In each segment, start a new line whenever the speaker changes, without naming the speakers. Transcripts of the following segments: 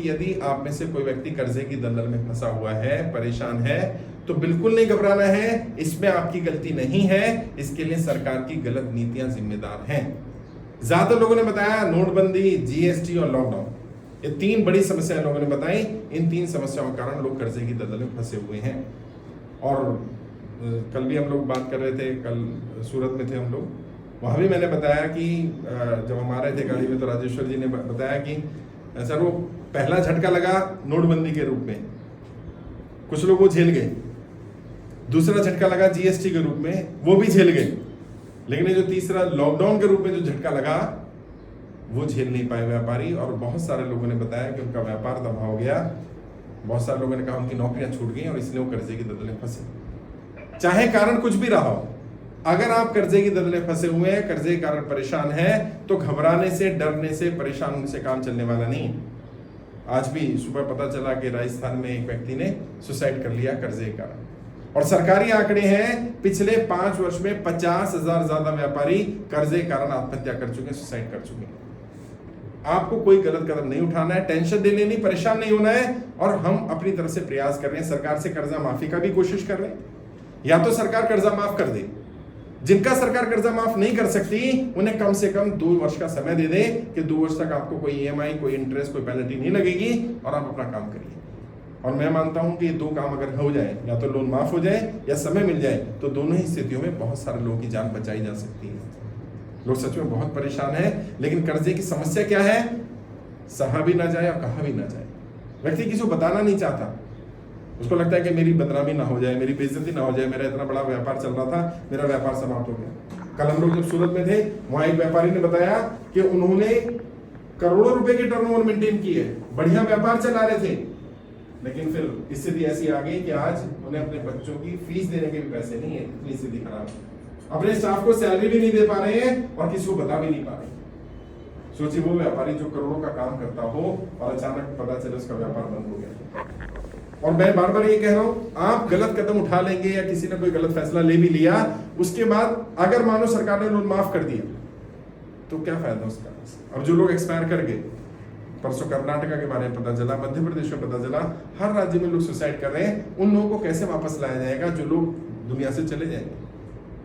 यदि आप में से कोई व्यक्ति कर्जे की दलदल में फंसा हुआ है, परेशान है, तो बिल्कुल नहीं घबराना है। इसमें आपकी गलती नहीं है, इसके लिए सरकार की गलत नीतियां जिम्मेदार हैं। ज्यादा लोगों ने बताया नोटबंदी, जीएसटी और लॉकडाउन, ये तीन बड़ी समस्याएं लोगों ने बताई। इन तीन समस्याओं के कारण लोग कर्जे की दलदल में फंसे हुए हैं। और कल भी हम लोग बात कर रहे थे, कल सूरत में थे हम लोग, वहां भी मैंने बताया कि जब हम आ रहे थे गाड़ी में तो राजेश्वर जी ने बताया कि सर वो पहला झटका लगा नोटबंदी के रूप में, कुछ लोग वो झेल गए। दूसरा झटका लगा जीएसटी के रूप में, वो भी झेल गए। लेकिन ये जो तीसरा लॉकडाउन के रूप में जो झटका लगा, वो झेल नहीं पाए व्यापारी। और बहुत सारे लोगों ने बताया कि उनका व्यापार तबाह हो गया। बहुत सारे लोगों ने कहा उनकी नौकरियां छूट गई और इसलिए वो कर्जे की दलदल में फंसे। चाहे कारण कुछ भी रहा हो, अगर आप कर्जे की दलदल में फंसे हुए हैं, कर्जे के कारण परेशान है, तो घबराने से, डरने से, परेशान होने से काम चलने वाला नहीं। आज भी सुबह पता चला कि राजस्थान में एक व्यक्ति ने सुसाइड कर लिया कर्जे के कारण। और सरकारी आंकड़े हैं, पिछले 5 वर्ष में 50,000 ज्यादा व्यापारी कर्जे के कारण आत्महत्या कर चुके हैं, सुसाइड कर चुके हैं। आपको कोई गलत कदम नहीं उठाना है, टेंशन देनी नहीं, परेशान नहीं होना है। और हम अपनी तरफ से प्रयास कर रहे हैं, सरकार से कर्जा माफी का भी कोशिश कर रहे हैं। या तो सरकार कर्जा माफ कर दे, जिनका सरकार कर्जा माफ नहीं कर सकती उन्हें कम से कम 2 वर्ष का समय दे दे कि 2 वर्ष तक आपको कोई ईएमआई, कोई इंटरेस्ट, कोई पेनल्टी नहीं लगेगी और आप अपना काम करिए। और मैं मानता हूं कि ये 2 काम अगर हो जाए, या तो लोन माफ हो जाए या समय मिल जाए, तो दोनों ही स्थितियों में बहुत सारे लोगों की जान बचाई जा सकती है। लोग सच में बहुत परेशान है, लेकिन कर्जे की समस्या क्या है, सहा भी ना जाए और कहा भी ना जाए। व्यक्ति किसी को बताना नहीं चाहता, उसको लगता है कि मेरी बदनामी ना हो जाए, मेरी बेइज्जती ना हो जाए, मेरा इतना बड़ा व्यापार चल रहा था, मेरा व्यापार समाप्त हो गया। कल हम लोग जब सूरत में थे, वहां एक व्यापारी ने बताया कि उन्होंने करोड़ों रुपए की टर्नओवर मेंटेन की है, बढ़िया व्यापार चला रहे थे, लेकिन फिर स्थिति ऐसी आ गई कि आज उन्हें अपने बच्चों की फीस देने के भी पैसे नहीं है, इतनी स्थिति खराब है। अपने स्टाफ को सैलरी भी नहीं दे पा रहे हैं और किसी को बता भी नहीं पा रहे। सोचिए वो व्यापारी जो करोड़ों का काम करता हो और अचानक पता चले उसका व्यापार बंद हो गया। और मैं बार बार ये कह रहा हूं, आप गलत कदम उठा लेंगे या किसी ने कोई गलत फैसला ले भी लिया, उसके बाद अगर मानो सरकार ने लोन माफ कर दिया तो क्या फायदा उसका। अब जो लोग एक्सपायर कर गए, परसों कर्नाटका के बारे में पता चला, मध्य प्रदेश में पता चला, हर राज्य में लोग सुसाइड कर रहे हैं। उन लोगों को कैसे वापस लाया जाएगा जो लोग दुनिया से चले जाएंगे।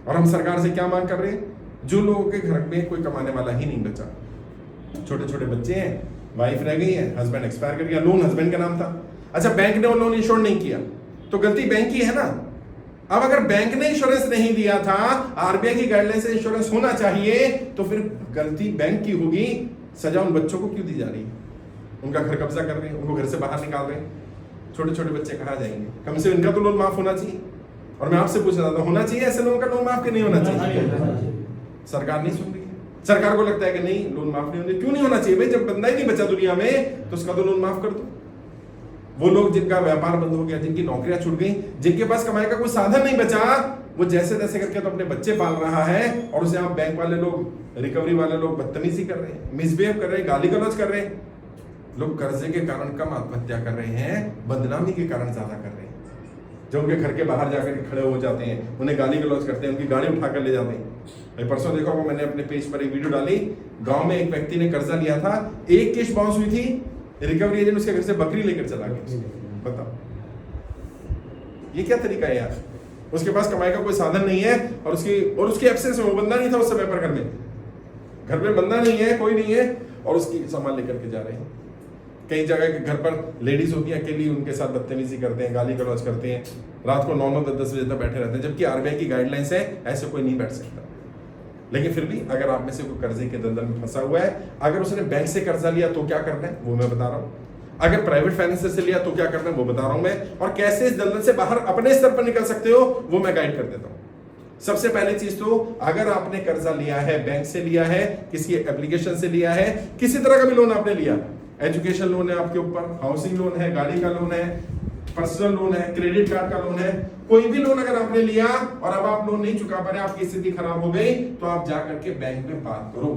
और हम सरकार से क्या मांग कर रहे हैं, जो लोगों के घर में कोई कमाने वाला ही नहीं बचा, छोटे छोटे बच्चे हैं, वाइफ रह गई है, हस्बैंड एक्सपायर कर गया, लोन हस्बैंड का नाम था, अच्छा बैंक ने वो लोन इंश्योर नहीं किया तो गलती बैंक की है ना। अब अगर बैंक ने इंश्योरेंस नहीं दिया था, आरबीआई की गाइडलाइन से इंश्योरेंस होना चाहिए, तो फिर गलती बैंक की होगी। सजा उन बच्चों को क्यों दी जा रही है, उनका घर कब्जा कर रहे हैं, उनको घर से बाहर निकाल रहे हैं, छोटे छोटे बच्चे कहाँ जाएंगे। कम से कम इनका तो लोन माफ होना चाहिए। और मैं आपसे पूछ रहा था, होना चाहिए ऐसे लोगों का लोन माफ कि नहीं होना चाहिए? सरकार नहीं सुन रही है। सरकार को लगता है कि नहीं लोन माफ नहीं होने, क्यों नहीं होना चाहिए भाई, जब बंदा ही नहीं बचा दुनिया में तो उसका तो लोन माफ कर दो। वो लोग जिनका व्यापार बंद हो गया, जिनकी नौकरियां छूट गई, जिनके पास कमाई का कोई साधन नहीं बचा, वो जैसे तैसे करके तो अपने बच्चे पाल रहा है और उसे आप बैंक वाले लोग, रिकवरी वाले लोग बदतमीजी कर रहे हैं, मिसबिहेव कर रहे हैं, गाली गलौज कर रहे हैं। लोग कर्जे के कारण कम आत्महत्या कर रहे हैं, बदनामी के कारण ज्यादा कर रहे हैं। जो उनके घर के बाहर जाकर खड़े हो जाते हैं, उन्हें गाली गलौज करते हैं, उनकी गाड़ी उठाकर ले जाते हैं। परसों देखो, मैंने अपने पेज पर एक वीडियो डाली, गांव में एक व्यक्ति ने कर्जा लिया था, एक किस्त बाउंस हुई थी, रिकवरी एजेंट उसके घर से बकरी लेकर चला गया। बताओ ये क्या तरीका है यार। उसके पास कमाई का कोई साधन नहीं है और उसकी एब्सेंस में, वो बंदा नहीं था उस समय पर घर में बंदा नहीं है, कोई नहीं है, और उसकी सामान लेकर के जा रहे हैं। कई जगह के घर पर लेडीज होती हैं अकेली, उनके साथ बदतमीजी करते हैं, गाली गलौज करते हैं, रात को 9-9, 10-10 बजे तक बैठे रहते हैं, जबकि आरबीआई की गाइडलाइंस है ऐसे कोई नहीं बैठ सकता। लेकिन फिर भी अगर आप में से कोई कर्जे के दलदल में फंसा हुआ है, अगर उसने बैंक से कर्जा लिया तो क्या करना है वो मैं बता रहा हूँ, अगर प्राइवेट फाइनेंसर से लिया तो क्या करना है वो बता रहा हूं मैं, और कैसे इस दलदल से बाहर अपने स्तर पर निकल सकते हो वो मैं गाइड कर देता हूं। सबसे पहली चीज तो, अगर आपने कर्जा लिया है, बैंक से लिया है, किसी एप्लीकेशन से लिया है, किसी तरह का भी लोन आपने लिया, एजुकेशन लोन है आपके ऊपर, हाउसिंग लोन है, गाड़ी का लोन है, पर्सनल लोन है, क्रेडिट कार्ड का लोन है, कोई भी लोन अगर आपने लिया और अब आप लोन नहीं चुका पा रहे, आपकी स्थिति खराब हो गई, तो आप जाकर के बैंक में बात करो।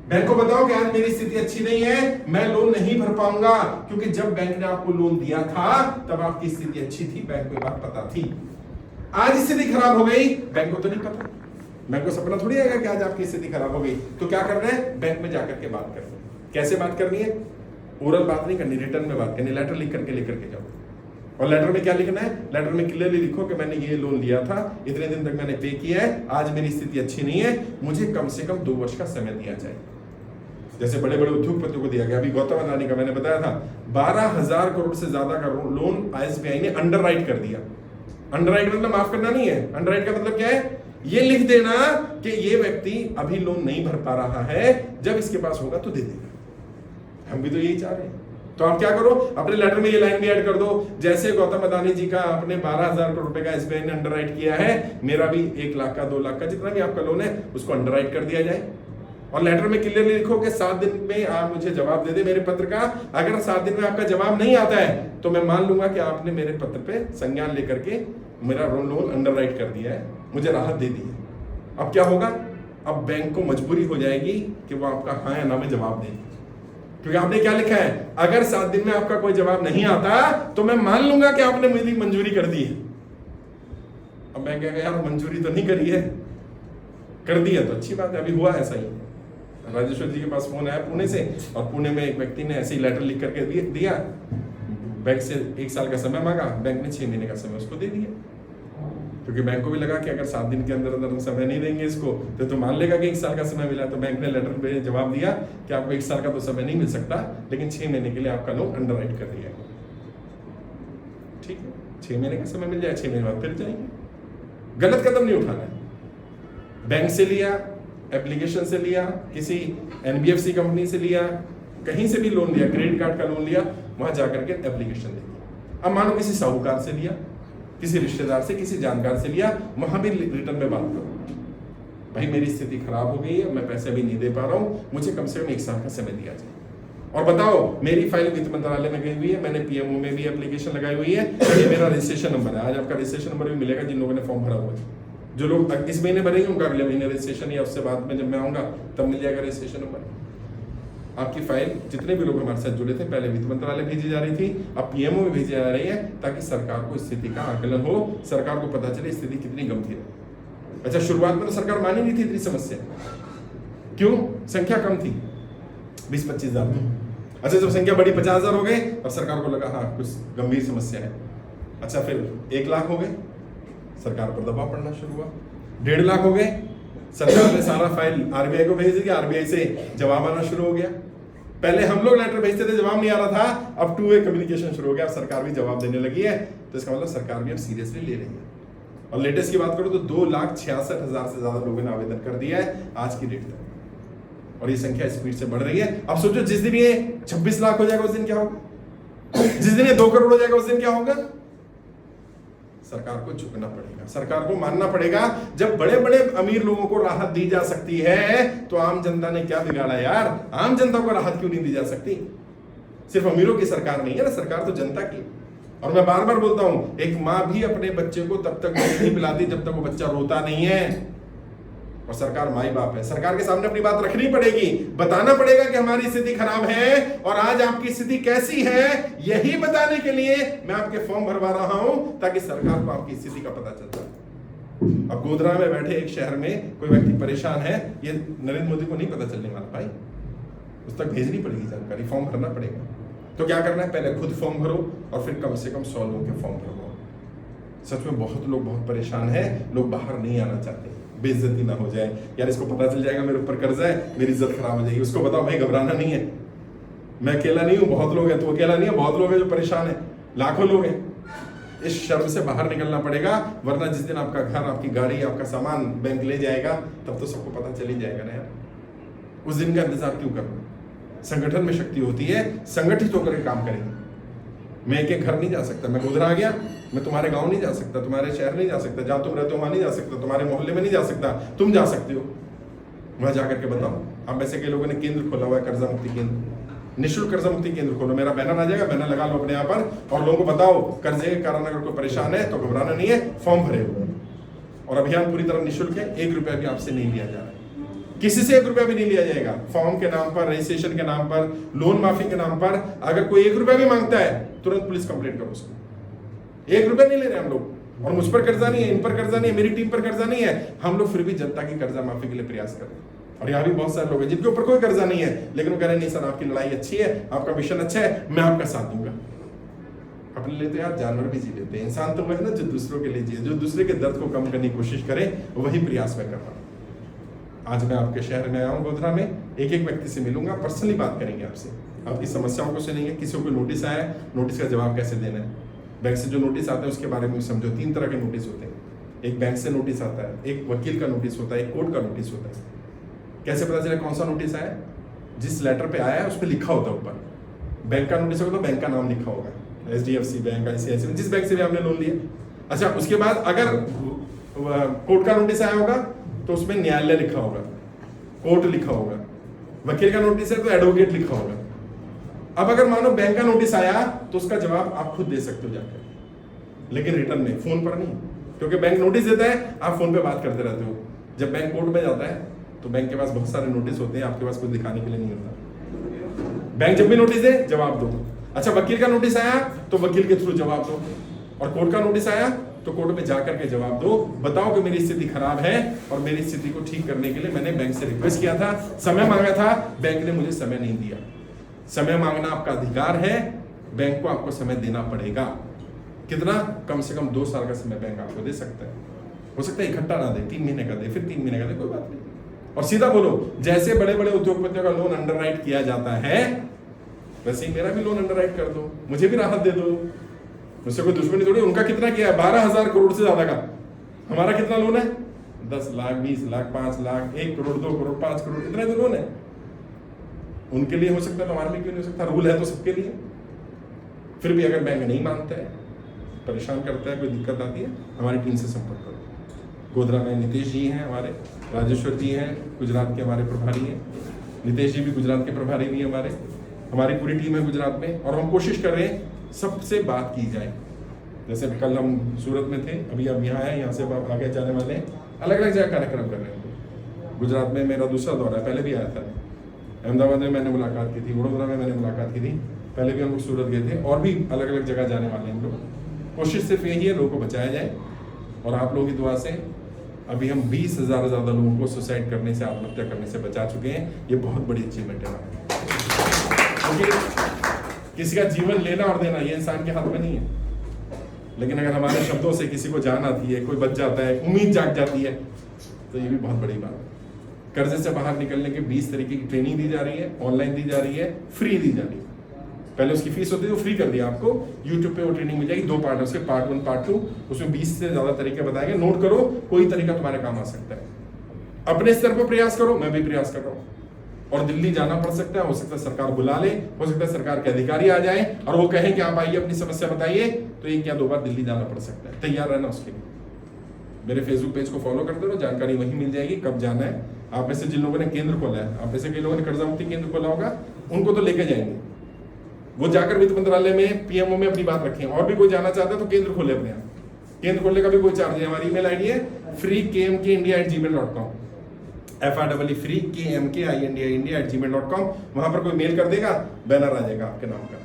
बैंक को बताओ कि आज मेरी स्थिति अच्छी नहीं है, मैं लोन नहीं भर पाऊंगा, क्योंकि जब बैंक ने आपको लोन दिया था तब आपकी स्थिति अच्छी थी, बैंक को बात पता थी। आज स्थिति खराब हो गई, बैंक को तो नहीं पता, बैंक को सपना थोड़ी आएगा कि आज आपकी स्थिति खराब हो गई। तो क्या करना है, बैंक में जाकर के बात करनी है। कैसे बात करनी है, ओरल बात नहीं करनी, रिटर्न में बात करनी, लेटर लिख करके लेकर के जाओ। और लेटर में क्या लिखना है? लेटर में क्लियरली लिखो कि मैंने ये लोन लिया था, इतने दिन तक मैंने पे किया है, आज मेरी स्थिति अच्छी नहीं है, मुझे कम से कम 2 वर्ष का समय दिया जाए। जैसे बड़े बड़े उद्योगपतियों को दिया गया। अभी गौतम अदानी का मैंने बताया था 12,000 करोड़ से ज्यादा का लोन ISBI ने अंडरराइट कर दिया। अंडरराइट मतलब माफ करना नहीं है, अंडरराइट का मतलब क्या है? ये लिख देना कि ये व्यक्ति अभी लोन नहीं भर पा रहा है, जब इसके पास होगा तो दे देगा। हम भी तो यही चाह रहे हैं। तो आप क्या करो, अपने लेटर में ये लाइन भी ऐड कर दो, जैसे गौतम अदानी जी का अपने 12,000 करोड़ रुपए का SBI ने अंडरराइट किया है, मेरा भी 1 लाख का 2 लाख का जितना भी आपका लोन है उसको अंडरराइट कर दिया जाए। और लेटर में क्लियरली लिखो कि 7 दिन में आप मुझे जवाब दे दे मेरे पत्र का। अगर 7 दिन में आपका जवाब नहीं आता है तो मैं मान लूंगा कि आपने मेरे पत्र पे संज्ञान लेकर के मेरा लोन अंडरराइट कर दिया है, मुझे राहत दे दी है। अब क्या होगा? अब बैंक को मजबूरी हो जाएगी कि वो आपका हाँ या ना में जवाब दे, क्योंकि आपने क्या लिखा है, अगर 7 दिन में आपका कोई जवाब नहीं आता तो मैं मान लूंगा कि आपने मेरी मंजूरी कर दी है। अब मैं कहेगा यार मंजूरी तो नहीं करी है, कर दी है तो अच्छी बात है। अभी हुआ ऐसा ही, राजेश्वर जी के पास फोन आया पुणे से, और पुणे में एक व्यक्ति ने ऐसे ही लेटर लिख करके दिया, बैंक से 1 साल का समय मांगा, बैंक ने 6 महीने का समय उसको दे दिया, क्योंकि बैंक को भी लगा कि अगर 7 दिन के अंदर अंदर हम समय नहीं देंगे इसको तो मान लेगा कि 1 साल का समय मिला। तो बैंक ने लेटर पे जवाब दिया कि आपको 1 साल का तो समय नहीं मिल सकता, लेकिन 6 महीने के लिए आपका लोन अंडरराइट कर दिया। ठीक है, 6 महीने का समय मिल जाए, 6 महीने बाद फिर जाएंगे। गलत कदम नहीं उठाना है। बैंक से लिया, एप्लीकेशन से लिया, किसी NBFC कंपनी से लिया, कहीं से भी लोन लिया, क्रेडिट कार्ड का लोन लिया, वहां जाकर के एप्लीकेशन दे दी। अब मानो किसी साहूकार से लिया, किसी रिश्तेदार से, किसी जानकार से लिया, वहां भी रिटर्न में बात करो, भाई मेरी स्थिति खराब हो गई है, मैं पैसे भी नहीं दे पा रहा हूं, मुझे कम से कम 1 साल का समय दिया जाए। और बताओ मेरी फाइल वित्त मंत्रालय में गई हुई है, मैंने PMO में भी एप्लीकेशन लगाई हुई है, ये मेरा रजिस्ट्रेशन नंबर है। आज आपका रजिस्ट्रेशन नंबर भी मिलेगा जिन लोगों ने फॉर्म भरा हुआ है। जो लोग इस महीने भरेंगे उनका अगले महीने रजिस्ट्रेशन, या उससे बाद में जब मैं आऊंगा तब मिल जाएगा रजिस्ट्रेशन नंबर। आपकी फाइल जितने भी लोग हमारे साथ जुड़े थे, पहले वित्त मंत्रालय भेजी जा रही थी, अब PMO में भेजी जा रही है, ताकि सरकार को स्थिति का आकलन हो, सरकार को पता चले स्थिति कितनी गंभीर है। अच्छा, शुरुआत में तो सरकार मानी नहीं थी इतनी समस्या, क्यों? संख्या कम थी, 20-25 हजार। अच्छा, जब संख्या बढ़ी 50,000 हो गए, अब सरकार को लगा हाँ कुछ गंभीर समस्या है। अच्छा, फिर 1 लाख हो गए, सरकार पर दबाव पड़ना शुरू हुआ। 1.5 लाख हो गए, सरकार ने सारा फाइल RBI को भेज दी, RBI से जवाब आना शुरू हो गया। पहले हम लोग लेटर भेजते थे, जवाब नहीं आ रहा था, अब 2 वे कम्युनिकेशन शुरू हो गया, सरकार भी जवाब देने लगी है। तो इसका मतलब सरकार भी अब सीरियसली ले रही है। और लेटेस्ट की बात करूं तो 2,66,000 से ज्यादा लोगों ने आवेदन कर दिया है आज की डेट तक, और ये संख्या स्पीड से बढ़ रही है। अब सोचो जिस दिन ये 26 लाख हो जाएगा उस दिन क्या होगा, जिस दिन ये 2 करोड़ हो जाएगा उस दिन क्या होगा। सरकार को झुकना पड़ेगा, सरकार को मानना पड़ेगा। जब बड़े बड़े अमीर लोगों को राहत दी जा सकती है तो आम जनता ने क्या बिगाड़ा यार? आम जनता को राहत क्यों नहीं दी जा सकती? सिर्फ अमीरों की सरकार नहीं है ना, सरकार तो जनता की। और मैं बार बार बोलता हूं, एक माँ भी अपने बच्चे को तब तक दूध नहीं पिलाती जब तक वो बच्चा रोता नहीं है। और सरकार माई बाप है, सरकार के सामने अपनी बात रखनी पड़ेगी, बताना पड़ेगा कि हमारी स्थिति खराब है और आज आपकी स्थिति कैसी है, यही बताने के लिए मैं आपके फॉर्म भरवा रहा हूं, ताकि सरकार को आपकी स्थिति का पता चल जाए। अब गोधरा में बैठे एक शहर में कोई व्यक्ति परेशान है, ये नरेंद्र मोदी को नहीं पता चलने वाला भाई, उस तक भेजनी पड़ेगी जानकारी, फॉर्म भरना पड़ेगा। तो क्या करना है, पहले खुद फॉर्म भरो और फिर कम से कम 100 लोगों के फॉर्म भरवाओ। सच में बहुत लोग बहुत परेशान है, लोग बाहर नहीं आना चाहते, बेइज्जती ना हो जाए, यार इसको पता चल जाएगा मेरे ऊपर कर्जा है, मेरी इज्जत खराब हो जाएगी। उसको बताओ भाई घबराना नहीं है, मैं अकेला नहीं हूं, बहुत लोग हैं, तो अकेला नहीं है, बहुत लोग हैं जो परेशान है, लाखों लोग हैं। इस शर्म से बाहर निकलना पड़ेगा, वरना जिस दिन आपका घर, आपकी गाड़ी, आपका सामान बैंक ले जाएगा तब तो सबको पता चल ही जाएगा ना यार। उस दिन का इंतजार क्यों करना? संगठन में शक्ति होती है, संगठित होकर काम करेंगे। मैं एक घर नहीं जा सकता, मैं गोधरा आ गया, मैं तुम्हारे गांव नहीं जा सकता, तुम्हारे शहर नहीं जा सकता, जहां तुम रहते हो वहां नहीं जा सकता, तुम्हारे मोहल्ले में नहीं जा सकता, तुम जा सकते हो, वहां जाकर के बताओ। अब वैसे कई लोगों ने केंद्र खोला हुआ है, कर्जा मुक्ति केंद्र, निःशुल्क कर्जा मुक्ति केंद्र खोलो, मेरा बैनर आ जाएगा, बैनर लगा लो अपने यहाँ पर और लोगों को बताओ कर्जे के कारण अगर कोई परेशान है तो घबराना नहीं है, फॉर्म भरे। और अभियान पूरी तरह निःशुल्क है, 1 रुपया भी आपसे नहीं लिया जा रहा है, किसी से 1 रुपया भी नहीं लिया जाएगा। फॉर्म के नाम पर, रजिस्ट्रेशन के नाम पर, लोन माफी के नाम पर अगर कोई 1 रुपया भी मांगता है तुरंत पुलिस कंप्लेंट करो उसको। 1 रुपया नहीं ले रहे हम लोग, और मुझ पर कर्जा नहीं है, इन पर कर्जा नहीं है, मेरी टीम पर कर्जा नहीं है, हम लोग फिर भी जनता की कर्जा माफी के लिए प्रयास कर रहे हैं। और यहाँ भी बहुत सारे लोग हैं जिनके ऊपर कोई कर्जा नहीं है, लेकिन वो कह रहे हैं नहीं सर आपकी लड़ाई अच्छी है, आपका मिशन अच्छा है, मैं आपका साथ दूंगा। अपने लिए तो यार जानवर भी जी लेते हैं, इंसान तो वह है ना जो दूसरों के लिए जिए, जो दूसरे के दर्द को कम करने की कोशिश करे, वही प्रयास मैं कर रहा हूँ। आज मैं आपके शहर में आया हूँ गोधरा में, एक एक व्यक्ति से मिलूंगा, पर्सनली बात करेंगे आपसे, आपकी समस्याओं को सुनेंगे। किसी को नोटिस आया है, नोटिस का जवाब कैसे देना है, बैंक से जो नोटिस आता है उसके बारे में समझो। 3 तरह के नोटिस होते हैं, एक बैंक से नोटिस आता है, एक वकील का नोटिस होता है, एक कोर्ट का नोटिस होता है। कैसे पता चले कौन सा नोटिस आया? जिस लेटर पे आया है उस पर लिखा होता है ऊपर। बैंक का नोटिस होगा तो बैंक का नाम लिखा होगा, HDFC बैंक, ICICI, जिस बैंक से भी आपने लोन लिया। अच्छा, उसके बाद अगर कोर्ट का नोटिस आया होगा तो उसमें न्यायालय लिखा होगा, कोर्ट लिखा होगा। वकील का नोटिस है तो एडवोकेट लिखा होगा। अब अगर मानो बैंक का नोटिस आया तो उसका जवाब आप खुद दे सकते हो जाकर, लेकिन रिटर्न में, फोन पर नहीं, क्योंकि बैंक नोटिस देता है, आप फोन पे बात करते रहते हो। जब बैंक कोर्ट में जाता है तो बैंक के पास बहुत सारे नोटिस होते हैं, आपके पास कुछ दिखाने के लिए नहीं होता। बैंक जब भी नोटिस दे जवाब दो। अच्छा, वकील का नोटिस आया तो वकील के थ्रू जवाब दो, और कोर्ट का नोटिस आया तो कोर्ट में जाकर के जवाब दो। बताओ कि मेरी स्थिति खराब है और मेरी स्थिति को ठीक करने के लिए मैंने बैंक से रिक्वेस्ट किया था, समय मांगा था, बैंक ने मुझे समय नहीं दिया। समय मांगना आपका अधिकार है, बैंक को आपको समय देना पड़ेगा। कितना? कम से कम 2 साल का समय बैंक आपको दे सकता है। हो सकता है इकट्ठा ना दे, 3 महीने का दे, फिर 3 महीने का दे, कोई बात नहीं। और सीधा बोलो, जैसे बड़े बड़े उद्योगपतियों का लोन अंडरराइट किया जाता है वैसे ही मेरा भी लोन अंडरराइट कर दो, मुझे भी राहत दे दो। मुझसे कोई दुश्मनी थोड़ी। उनका कितना किया है? 12,000 करोड़ से ज्यादा का। हमारा कितना लोन है? 10 लाख, 20 लाख, 5 लाख, 1 करोड़, 2 करोड़, 5 करोड़, इतना तो लोन है। उनके लिए हो सकता है तो हमारे लिए क्यों नहीं हो सकता? रूल है तो सबके लिए। फिर भी अगर बैंक नहीं मानता है, परेशान करता है, कोई दिक्कत आती है, हमारी टीम से संपर्क करो। गोधरा में नितेश जी हैं हमारे, राजेश्वर जी हैं, गुजरात के हमारे प्रभारी हैं। नितेश जी भी गुजरात के प्रभारी भी हैं हमारी पूरी टीम है गुजरात में। और हम कोशिश कर रहे हैं सबसे बात की जाए। जैसे कल हम सूरत में थे, अभी अब यहाँ आए, यहाँ से आगे जाने वाले हैं, अलग अलग जगह कार्यक्रम कर रहे हैं। गुजरात में मेरा दूसरा दौरा है, पहले भी आया था। अहमदाबाद में मैंने मुलाकात की थी, वडोदरा में मैंने मुलाकात की थी, पहले भी हम लोग सूरत गए थे, और भी अलग अलग जगह जाने वाले हैं हम लोग। कोशिश सिर्फ यही है, लोगों को बचाया जाए। और आप लोगों की दुआ से अभी हम 20,000 से ज़्यादा लोगों को सुसाइड करने से, आत्महत्या करने से बचा चुके हैं। ये बहुत बड़ी अचीवमेंट है। क्योंकि किसी का जीवन लेना और देना ये इंसान के हाथ में नहीं है, लेकिन अगर हमारे शब्दों से किसी को जान आती है, कोई बच जाता है, उम्मीद जाग जाती है, तो ये भी बहुत बड़ी बात है। कर्जे से बाहर निकलने के 20 तरीके की ट्रेनिंग दी जा रही है, ऑनलाइन दी जा रही है, फ्री दी जा रही है। पहले उसकी फीस होती थी, वो फ्री कर दिया आपको। यूट्यूब पे वो ट्रेनिंग मिल जाएगी, 2 पार्ट है उसके, पार्ट 1 पार्ट 2। उसमें 20 से ज्यादा तरीके बताएंगे, नोट करो, कोई तरीका तुम्हारे काम आ सकता है। अपने स्तर पर प्रयास करो, मैं भी प्रयास कर रहा हूँ। और दिल्ली जाना पड़ सकता है, हो सकता है सरकार बुला ले, हो सकता है सरकार के अधिकारी आ जाए और वो कहें कि आप आइए अपनी समस्या बताइए, तो 1 या 2 बार दिल्ली जाना पड़ सकता है। तैयार रहना उसके लिए। मेरे फेसबुक पेज को फॉलो करते रहो, जानकारी वहीं मिल जाएगी कब जाना है। आप में से जिन लोगों ने केंद्र खोला है, आप में से कई लोगों ने कर्जा मुक्ति केंद्र खोला होगा, उनको तो लेके जाएंगे। वो जाकर वित्त मंत्रालय में, PMO में अपनी बात रखें। और भी कोई जाना चाहता है तो केंद्र खोले अपने यहाँ। केंद्र खोलने का भी कोई चार्ज है। हमारी ईमेल आईडी है freekmkindia@gmail.com, freekmkindia@gmail.com। वहां पर कोई मेल कर देगा, बैनर आ जाएगा आपके नाम का,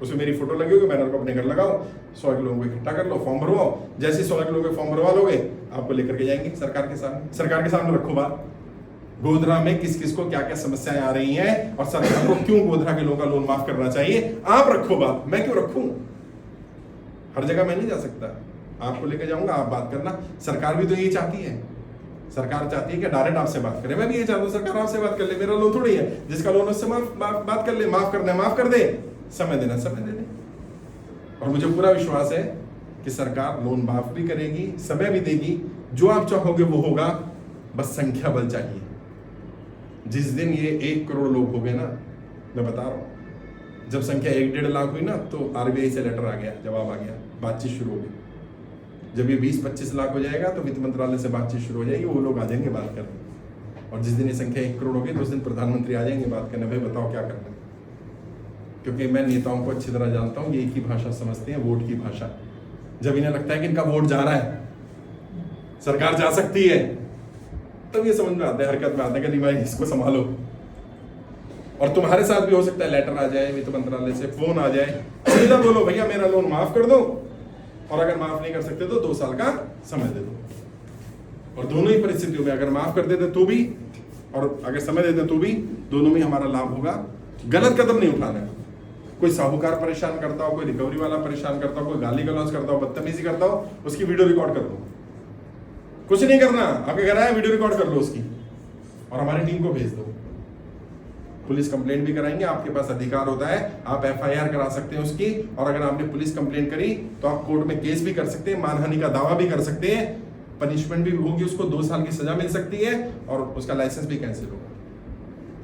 उसमें मेरी फोटो लगी होगी, बैनर को अपने घर लगाओ, 100 लोगों को इकट्ठा कर लो, फॉर्म भरवाओ। जैसे 100 लोगों के फॉर्म भरवा लोगे, आपको लेकर के जाएंगे सरकार के सामने। सरकार के सामने रखो बात, गोधरा में किस किस को क्या क्या समस्याएं आ रही हैं और सरकार को क्यों गोधरा के लोगों का लोन माफ करना चाहिए। आप रखो बात, मैं क्यों रखूं? हर जगह मैं नहीं जा सकता, आपको लेकर जाऊंगा, आप बात करना। सरकार भी तो यही चाहती है। सरकार चाहती है कि डायरेक्ट आपसे बात करें। मैं भी ये चाहता हूं सरकार आपसे बात कर ले, मेरा लोन थोड़ी है, जिसका लोन उससे बात कर ले, माफ करना है माफ कर दे, समय देना समय दे दे। और मुझे पूरा विश्वास है कि सरकार लोन माफ भी करेगी, समय भी देगी। जो आप चाहोगे वो होगा, बस संख्या बल चाहिए। जिस दिन ये 1 करोड़ लोग हो गए ना, मैं बता रहा हूं, जब संख्या 1-1.5 लाख हुई ना, तो RBI से लेटर आ गया, जवाब आ गया, बातचीत शुरू हो गई। जब ये 20-25 लाख हो जाएगा तो वित्त मंत्रालय से बातचीत शुरू हो जाएगी, वो लोग आ जाएंगे बात करने। और जिस दिन ये संख्या 1 करोड़ होगी तो उस दिन प्रधानमंत्री आ जाएंगे बात करने, भाई बताओ क्या करना है। क्योंकि मैं नेताओं को अच्छी तरह जानता हूँ, ये एक ही भाषा समझते हैं, वोट की भाषा। जब इन्हें लगता है कि इनका वोट जा रहा है, सरकार जा सकती है, तब ये समझ में आता है, हरकत में आता है कि नहीं भाई इसको संभालो। और तुम्हारे साथ भी हो सकता है लेटर आ जाए वित्त मंत्रालय से, फोन आ जाए, सीधा बोलो भैया मेरा लोन माफ कर दो, और अगर माफ नहीं कर सकते तो 2 साल का समय दे दो। और दोनों ही परिस्थितियों में अगर माफ कर देते तो भी और अगर समय देते हैं तो भी दोनों में हमारा लाभ होगा। गलत कदम नहीं उठाना है। कोई साहूकार परेशान करता हो, कोई रिकवरी वाला परेशान करता हो, कोई गाली गलौज करता हो, बदतमीजी करता हो, उसकी वीडियो रिकॉर्ड कर लो। कुछ नहीं करना, आपके घर आए वीडियो रिकॉर्ड कर लो उसकी और हमारी टीम को भेज दो। पुलिस कंप्लेंट भी कराएंगे, आपके पास अधिकार होता है, आप एफआईआर करा सकते हैं उसकी, और अगर आपने पुलिस कंप्लेंट करी तो आप कोर्ट में केस भी कर सकते हैं, मानहानि का दावा भी कर सकते हैं, पनिशमेंट भी होगी, उसको 2 साल की सजा मिल सकती है और उसका लाइसेंस भी कैंसिल होगा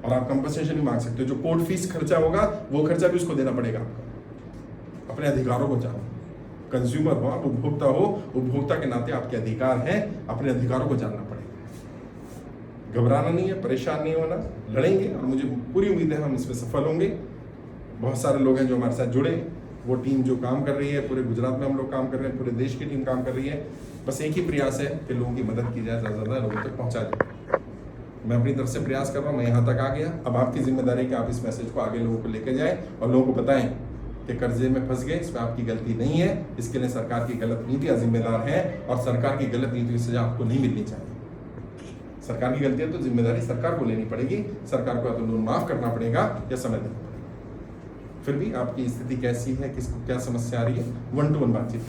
और आप कंपनसेशन भी मांग सकते हो। जो कोर्ट फीस खर्चा होगा वो खर्चा भी उसको देना पड़ेगा आपको। अपने अधिकारों को जानो, कंज्यूमर हो आप, उपभोक्ता हो, उपभोक्ता के नाते आपके अधिकार हैं, अपने अधिकारों को जानना पड़ेगा। घबराना नहीं है, परेशान नहीं होना, लड़ेंगे और मुझे पूरी उम्मीद है हम इसमें सफल होंगे। बहुत सारे लोग हैं जो हमारे साथ जुड़े, वो टीम जो काम कर रही है, पूरे गुजरात में हम लोग काम कर रहे हैं, पूरे देश की टीम काम कर रही है। बस एक ही प्रयास है कि लोगों की मदद की जाए, ज़्यादा से ज़्यादा लोगों तक पहुँचा जाए। मैं अपनी तरफ से प्रयास कर रहा हूँ, मैं यहाँ तक आ गया। अब आपकी जिम्मेदारी है कि आप इस मैसेज को आगे लोगों को लेकर जाएं और लोगों को बताएं कि कर्जे में फंस गए, इसमें आपकी गलती नहीं है, इसके लिए सरकार की गलत नीतियाँ जिम्मेदार हैं और सरकार की गलत नीतियों की सजा आपको नहीं मिलनी चाहिए। सरकार की गलती है तो जिम्मेदारी सरकार को लेनी पड़ेगी, सरकार को या तो लोन माफ करना पड़ेगा या समय देना पड़ेगा। फिर भी आपकी स्थिति कैसी है, किसको क्या समस्या आ रही है, 1-to-1 बातचीत